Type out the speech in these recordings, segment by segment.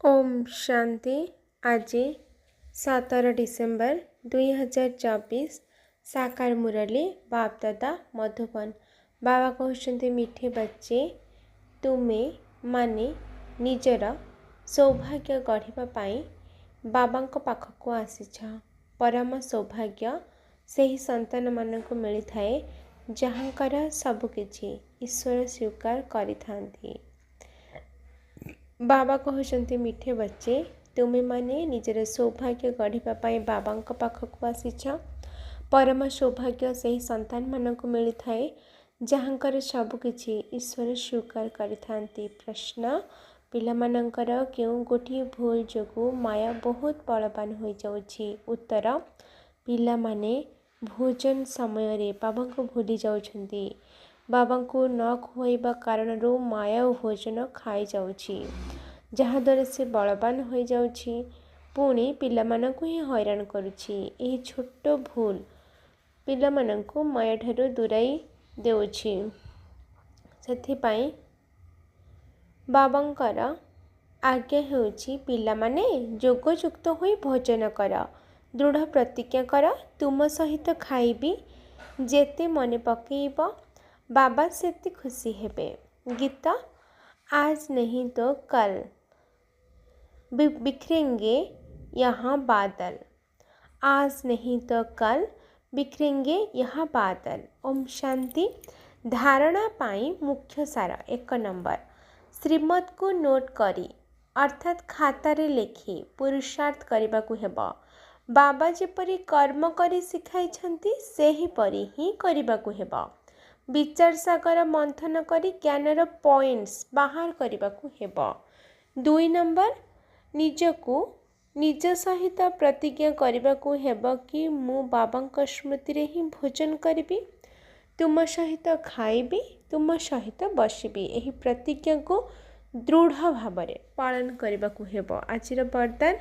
ओम शांति। आज 17 डिसेम्बर 2024 साकार मुरली बाप दादा मधुबन। बाबा कहते मीठे बच्चे तुम्हें माने निजर सौभाग्य गढ़ापी बाबा पाखक आसीछ। परम सौभाग्य से ही संतान मानक मिली थाए जहाँकर सबकिछि ईश्वर स्वीकार करिथांती। बाबा कहते मीठे बच्चे तुम्हें माने निजर सौभाग्य गढ़ापी बाबा पाखक आसीछ। परम सौभाग्य से ही संतान मानक मिली थाए जहाँकर सबकिछि ईश्वर स्वीकार करिथांती। प्रश्न पिलामानंकर क्यों गोटे भूल जोगु माया बहुत बलवान हो जाउछि। उत्तर पिला माने भोजन समय रे बाबा को भूली जाउछंती। बाबा को न खुआइबा कारण माया और भोजन खाई जाउछि जहाँद्वारा से बलवान हो जाउछि पुणी पिलामानंकु ही हैरान करुछि। एही छोट भूल पिलामानंकु माया ठारू दूराई देउछि। सेथिपाई बाबांकर आज्ञा हेउछि पिलामाने जोगयुक्त होई भोजन कर, दृढ़ प्रतिज्ञा कर तुम सहित खाइबी। जेते मने पकेइब बाबा सेते खुशी हेबे। गीत आज नहीं तो कल बिखरेंगे यहाँ बादल। आज नहीं तो कल बिखरेंगे यहाँ बादल। ओम शांति। धारणा पाई मुख्य सार 1 नंबर श्रीमत को नोट करी अर्थात खातारे लेखि पुरुषार्थ करने को हेबा। बाबा जेपरी कर्म करी सिखाइछंती सेही परी ही करने को हेबा। विचार सागर मंथन करी ज्ञानर पॉइंट्स बाहर करने को हेबा। 2 नंबर निजको निज सहित प्रतिज्ञा करने को हेबा कि मु बाबा स्मृति रे ही भोजन करी, तुम सहित खाइबी, तुम सहित बसबी। यही प्रतिज्ञा को दृढ़ भाव पालन करने को हेबा। आज वरदान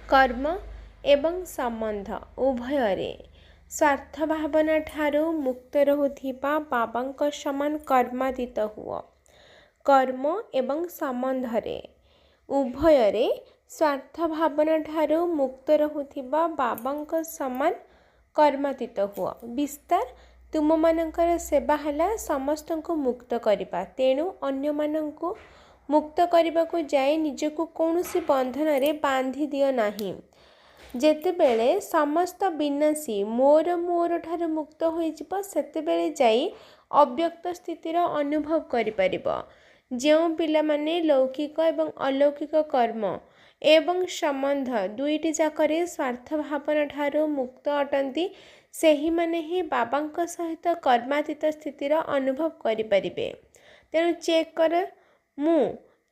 कर्म एवं संबंध उभय स्वार्थ भावना ठारू मुक्त रहुथिबा बाबा समान कर्मातीत हुआ। कर्म एवं संबंध उभय स्वार्थ भावना ठारू मुक्त रहुथिबा बाबा समान कर्मातीत हुआ। विस्तार तुम मानकर सेवा है समस्त को मुक्त करने, तेणु अन्य मानक मुक्त करने को जाए निजको कौनसी बंधन रे बांधी दियो नाही। जेतेबेले समस्त विनाशी मोर मोर ठारू मुक्त होइजिबो सेतेबेले जाई अव्यक्त स्थितिर अनुभव करि परिबो। जेउ पिला माने लौकिक एवं अलौकिक कर्म एवं संबंध दुईटी जाकरे स्वार्थ भावना ठारू मुक्त अटंती सेही माने ही बाबा सहित कर्मातीत स्थितिर अनुभव करि परिबे। तेणु चेक कर मु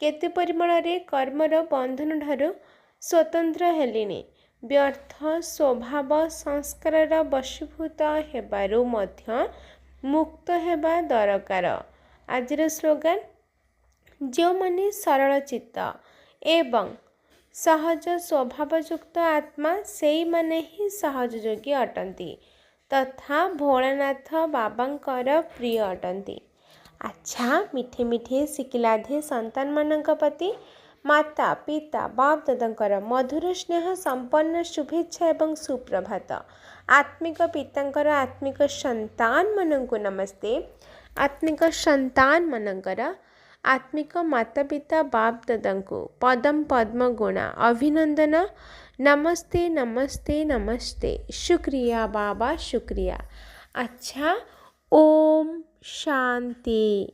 केते परिमाण रे कर्मर बंधन ठारू स्वतंत्र हेलिनी। व्यर्थ स्वभाव संस्कार वशीभूत हेबारु मध्य मुक्त हेबा दरकार। आजिर स्लोगान जो माने सरल चित्त एवं सहज स्वभावयुक्त आत्मा सेई माने ही सहज योगी अटंती तथा भोलानाथ बाबांकर प्रिय अटंती। अच्छा मिठे मिठे शिकिलाधे संतान मानक प्रति माता पिता बाप दादांकर मधुर स्नेह संपन्न शुभेच्छा एवं सुप्रभात। आत्मिक पितांकर आत्मिक संतान मानक नमस्ते। आत्मिक संतान मानकर आत्मिक माता पिता बाप दादांको पदम पद्म गुणा अभिनंदन। नमस्ते नमस्ते नमस्ते। शुक्रिया बाबा शुक्रिया। अच्छा ओम शांति।